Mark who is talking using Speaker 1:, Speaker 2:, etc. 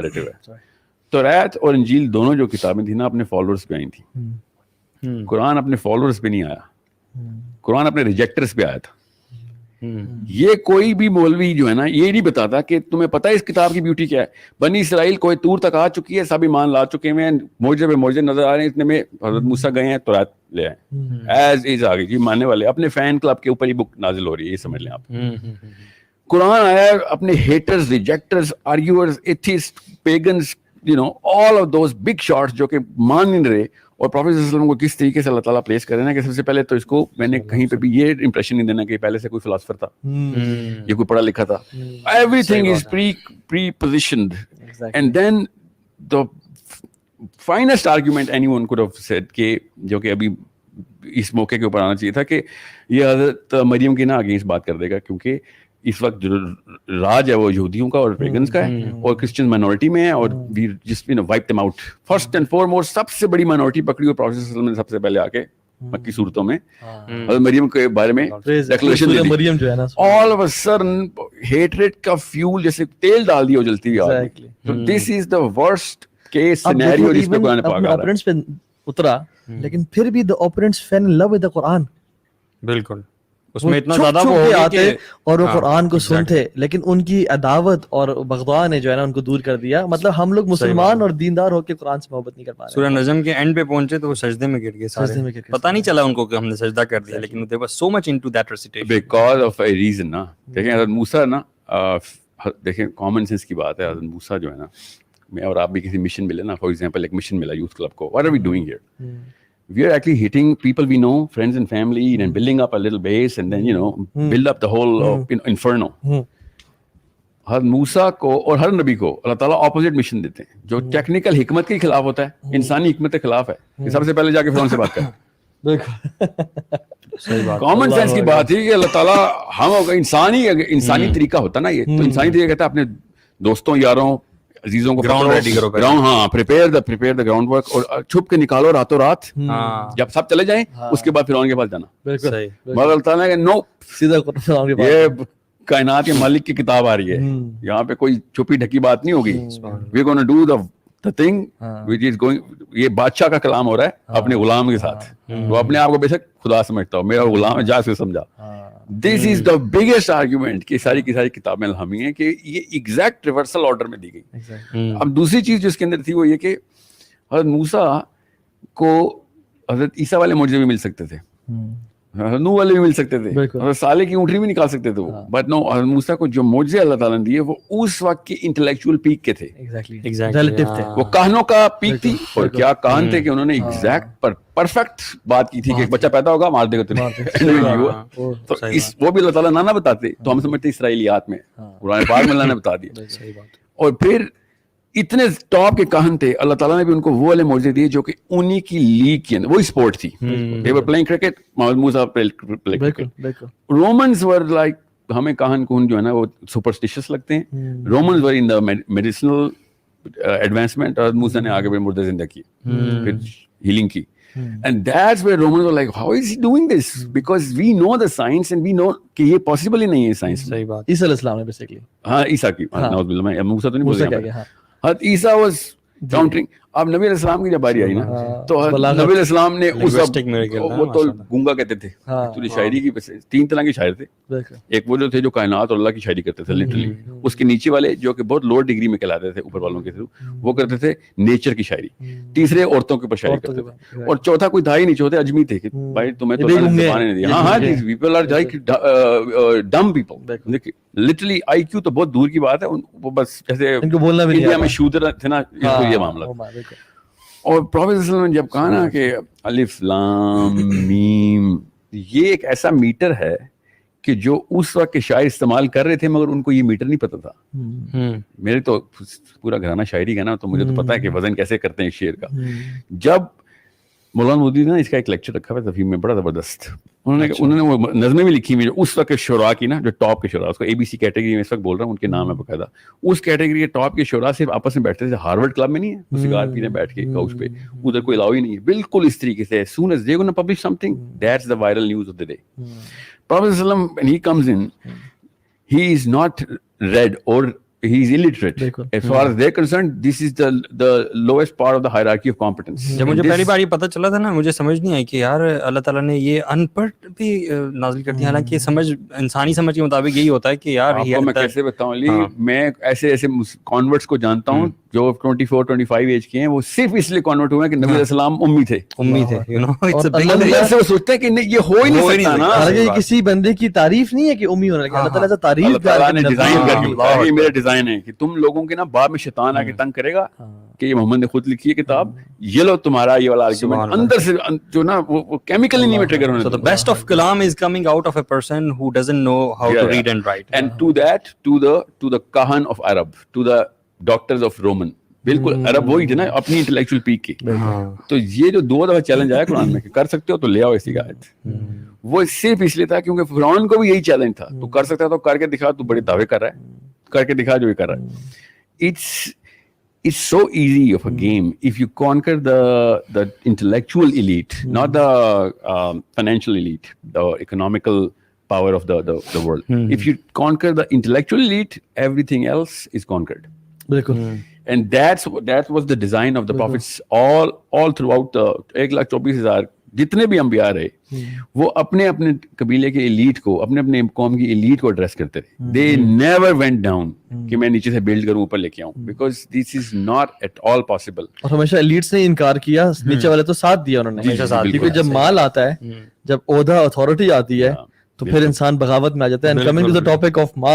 Speaker 1: Narrative ہے. توریت اور انجیل دونوں جو کتابیں تھیں نا اپنے فالوورز پہ آئی تھیں. قرآن اپنے فالوورز پہ نہیں آیا, قرآن اپنے ریجیکٹرز پہ آیا تھا. یہ کوئی بھی مولوی جو ہے نا یہ نہیں بتاتا کہ تمہیں پتہ ہے اس کتاب کی بیوٹی کیا ہے. بنی اسرائیل کوئی طور تک آ چکی ہے, سب ایمان لا چکے ہیں, معجزے پہ معجزے نظر آ رہے ہیں, اتنے میں حضرت موسیٰ گئے ہیں توریت لے آئے ایز از آگے جی ماننے والے اپنے فین کلب کے اوپر ہی بک نازل ہو رہی ہے, یہ سمجھ لیں آپ. قرآن آیا ہے اپنے haters, rejecters, arguers, atheist, pagans, you know all of those big shots جو کہ مان نہیں رہے. اور پروفیٹ صلی اللہ علیہ وسلم کو کس طریقے سے اللہ تعالیٰ پلیس کر رہے ہیں کہ سب سے پہلے تو اس کو میں نے کہیں پہ بھی یہ امپریشن نہیں دینا کہ پہلے سے کوئی فلاسفر تھا, یہ کوئی پڑھا لکھا تھا. Everything is prepositioned. And then the finest argument anyone could have said کہ جو کہ ابھی اس موقع کے اوپر آنا چاہیے تھا کہ یہ حضرت مریم کی نا اگینسٹ بات کر دے گا, کیونکہ اس وقت جو راج ہے وہ یہودیوں کا اور پیگنز کا ہے اور کرسچن مائنورٹی میں ہے, اور we just you know wipe them out. First and foremost سب سے بڑی مائنورٹی پکڑی اور پروفیٹ صلی اللہ علیہ وسلم نے سب سے پہلے آ کے مکی صورتوں میں حضرت مریم کے بارے میں ڈیکلریشن دی. مریم جو ہے نا all of a sudden hatred کا فیول جیسے تیل ڈال دیا جلتی ہوئی آگ. تو دس از دا ورسٹ کیس سینیریو جس پہ قرآن پاک آ رہا ہے.
Speaker 2: اترا لیکن پھر بھی the opponents fell in love with the Quran.
Speaker 3: بالکل اس میں اتنا زیادہ وہ
Speaker 2: آتے اور وہ قرآن کو سنتے, لیکن ان کی عداوت اور بغضاء نے جو ہے نا ان کو دور کر دیا. مطلب ہم لوگ مسلمان اور دیندار ہو کے قرآن سے محبت نہیں کر پا رہے.
Speaker 3: سورہ نجم کے اینڈ پہ پہنچے تو وہ سجدے میں گر گئے سارے, پتہ نہیں چلا ان کو کہ ہم نے سجدہ کر دیا, لیکن they were so much into that recitation
Speaker 1: because of a reason. نا دیکھیں حضرت موسیٰ نا, دیکھیں کامن سینس کی بات ہے, حضرت موسیٰ جو ہے نا, میں اور آپ بھی کسی مشن ملے نا, فار ایگزامپل ایک مشن ملا یوتھ کلب کو, what are we doing here? We are actually hitting people we know, friends and family, and building up a little base, and then, you know, build up the whole inferno. ہر موسیٰ کو اور ہر نبی کو اللہ تعالیٰ opposite mission دیتے ہیں جو technical حکمت کے خلاف ہوتا ہے, انسانی حکمت کے خلاف ہے, کہ سب سے پہلے جا کے فرعون سے بات کریں. کامن سینس کی بات ہے کہ اللہ تعالیٰ ہم انسانی طریقہ ہوتا نا, یہ تو انسانی طریقہ کہتا ہے اپنے دوستوں, یاروں, عزیزوں کو
Speaker 3: گراؤنڈ ریڈی کرو,
Speaker 1: گراؤنڈ, ہاں پریپیئر دا گراؤنڈ ورک, اور چھپ کے نکالو راتوں رات, جب سب چلے جائیں اس کے بعد فرعون کے پاس جانا. مگر اللہ تعالیٰ نے نو, سیدھا یہ کائنات کے مالک کی کتاب آ رہی ہے, یہاں پہ کوئی چھپی ڈھکی بات نہیں ہوگی. We gonna do the thing which is going, یہ بادشاہ کا کلام ہو رہا ہے اپنے غلام کے ساتھ, وہ اپنے آپ کو بے شک خدا سمجھتا ہو, میرا غلام ہے, جا سے سمجھا. دس از دا بگیسٹ آرگیومنٹ کہ ساری کی ساری کتابیں الہامی ہیں کہ یہ ایگزیکٹ ریورسل آرڈر میں دی گئی. اب دوسری چیز جو اس کے اندر تھی وہ یہ کہ حضرت موسیٰ کو حضرت عیسیٰ والے معجزے بھی مل سکتے تھے, نوح والے بھی مل سکتے تھے, حضرت صالح کی اونٹنی بھی نکال سکتے تھے وہ, بٹ نو, حضرت موسیٰ کو جو معجزے اللہ تعالیٰ نے دیے وہ اس وقت کے انٹلیکچوئل پیک کے تھے, وہ کہانوں کا پیک تھی. اور کیا کہان تھے کہ انہوں نے ایگزیکٹ پرفیکٹ بات کی تھی کہ ایک بچہ پیدا ہوگا مار دے گا تمہیں. تو وہ بھی اللہ تعالیٰ نہ بتاتے تو ہم سمجھتے اسرائیلیات میں, قرآن پاک میں اللہ نے بتا دیا. اور پھر اتنے ٹاپ کے کہن تھے, اللہ تعالیٰ نے بھی ان کو وہ والے معجزے دیے جو کہ انہی کی لیگ کے اندر, وہی اسپورٹ تھی. They were playing cricket, Muhammad Musa play cricket. Romans were like, ہمیں کہن کون جو ہے نا وہ سپرسٹیشس لگتے ہیں. Romans were in the medicinal advancement, اور موسیٰ نے آگے بڑھ مردے زندہ کی, پھر ہیلنگ کی. And that's where Romans were like, how is he doing this? Because we know the science and we know کہ یہ possible ہی نہیں ہے سائنس.
Speaker 2: صحیح بات. عیسیٰ علیہ السلام نے بیسیکلی,
Speaker 1: ہاں عیسیٰ کی, نعوذ باللہ, میں موسیٰ تو نہیں بول رہا. حضرت عیسیٰ واز کاؤنٹرنگ. اب نبی علیہ السلام کی جب باری آئی نا تو نبی علیہ السلام نے اس وہ تو گونگا کہتے تھے, ایکچولی شاعری کی 3 طرح کے شاعر تھے. ایک وہ جو تھے جو کائنات اور اللہ کی شاعری کرتے تھے لٹرلی, اس کے نیچے والے جو کہ بہت لوور ڈگری میں کہلاتے تھے اوپر والوں کے تھرو, وہ کرتے تھے نیچر کی شاعری. تیسرے عورتوں کے اوپر شاعری کرتے تھے. اور چوتھا کوئی تھا ہی نہیں, چوتھے اجمی تھے کہ بھائی تمہیں تو زبان نہیں دی. ہاں ہاں, people are like dumb people, literally IQ تو بہت دور کی بات ہے, وہ بس جیسے انڈیا میں شودر تھے نا, یہ معاملہ. اور پروفیٹ صلی اللہ علیہ وسلم نے جب کہا نا کہ الف لام میم, یہ ایک ایسا میٹر ہے کہ جو اس وقت کے شاعر استعمال کر رہے تھے مگر ان کو یہ میٹر نہیں پتا تھا. میرے تو پورا گھرانہ شاعری کا نا, تو مجھے تو پتا ہے کہ وزن کیسے کرتے ہیں شعر کا. جب مولانا مودودی نے اس کا ایک لیکچر رکھا ہوا تفہیم میں بڑا زبردست, انہوں نے وہ نظمیں بھی لکھی ہوئی جو اس وقت کے شعراء کی نا, جو ٹاپ کے شعراء, اس کو اے بی سی کیٹیگری میں اس وقت بول رہا ہوں, ان کے نام ہے باقاعدہ. اس کیٹیگری کے ٹاپ کے شعراء صرف آپس میں بیٹھتے تھے, ہارورڈ کلب میں نہیں ہے, سگار پینے بیٹھ کے کاؤچ پہ, ادھر کوئی الاؤ ہی نہیں ہے, بالکل اس طریقے سے. as soon as they gonna publish something, that's the viral news of the day. Prophet sallam, when he comes in, he is not read or he's illiterate. As far as they're concerned, this is the lowest part of the hierarchy of competence.
Speaker 3: جب مجھے پہلی بار یہ پتہ چلا تھا نا مجھے سمجھ نہیں آئی کہ یار اللہ تعالیٰ نے یہ ان پڑھ بھی نازل کر دیا, حالانکہ سمجھ انسانی سمجھ کے مطابق یہی ہوتا ہے کہ یار
Speaker 1: آپ کو میں کیسے بتاؤں علی, میں ایسے کانورٹس کو جانتا ہوں جو 24-25 ایج کے ہیں, وہ صرف اس لیے کانورٹ ہوئے ہیں کہ نبی علیہ السلام امی تھے, اللہ سے وہ سوچتے ہیں کہ یہ ہو ہی نہیں سکتا نا.
Speaker 2: حالانکہ یہ کسی بندے کی تعریف نہیں ہے کہ امی ہونے لگا, اللہ تعالیٰ تعریف
Speaker 1: اللہ تعالیٰ نے ڈیزائن کر کے بتایا, یہ میرا ڈیزائن ہے کہ تم لوگوں کے نا بعد میں شیطان آ کے تنگ کرے گا کہ یہ محمد نے خود لکھی ہے کتاب, یہ لو تمہارا یہ والا آرگومنٹ اندر سے جو نا وہ کیمیکلی نہیں ٹریگر ہونے.
Speaker 3: So the best of kalam is coming out of a person who doesn't know how to read and write.
Speaker 1: And to that, to the kahan of Arab, to the doctors of Roman, بالکل عرب وہی تھے نا اپنی intellectual pack کی. تو یہ جو 2 دفعہ چیلنج آیا قرآن میں کہ کر سکتے ہو تو لے آؤ ایسی آیت, وہ صرف اس لیے تھا کیونکہ فرعون کو بھی یہی چیلنج تھا, تو کر سکتا ہے تو کر کے دکھا, تو بڑے دعوے کر رہا ہے, کر کے دکھا جو یہ کر رہا ہے. It's so easy of a game if you conquer the intellectual elite, not the financial elite, the economical power of the world. If you conquer the intellectual elite, everything else is conquered.
Speaker 2: بالکل.
Speaker 1: And that was the design of the prophets all throughout the 1,24,000 جتنے بھی انبیاء رہے, وہ اپنے اپنے قبیلے کے ایلیٹ کو, اپنے اپنے قوم کی ایلیٹ کو ایڈریس کرتے رہے. They never went down کہ میں نیچے سے بلڈ کروں اوپر لے کے آؤں, because this is not at all possible.
Speaker 2: اور ہمیشہ ایلیٹس نے انکار کیا, نیچے والے تو ساتھ دیا انہوں نے, کیونکہ جب مال آتا ہے, جب عہدہ اتھارٹی آتی ہے, تو پھر انسان بغاوت میں آ جاتا ہے. And coming to the topic of mall,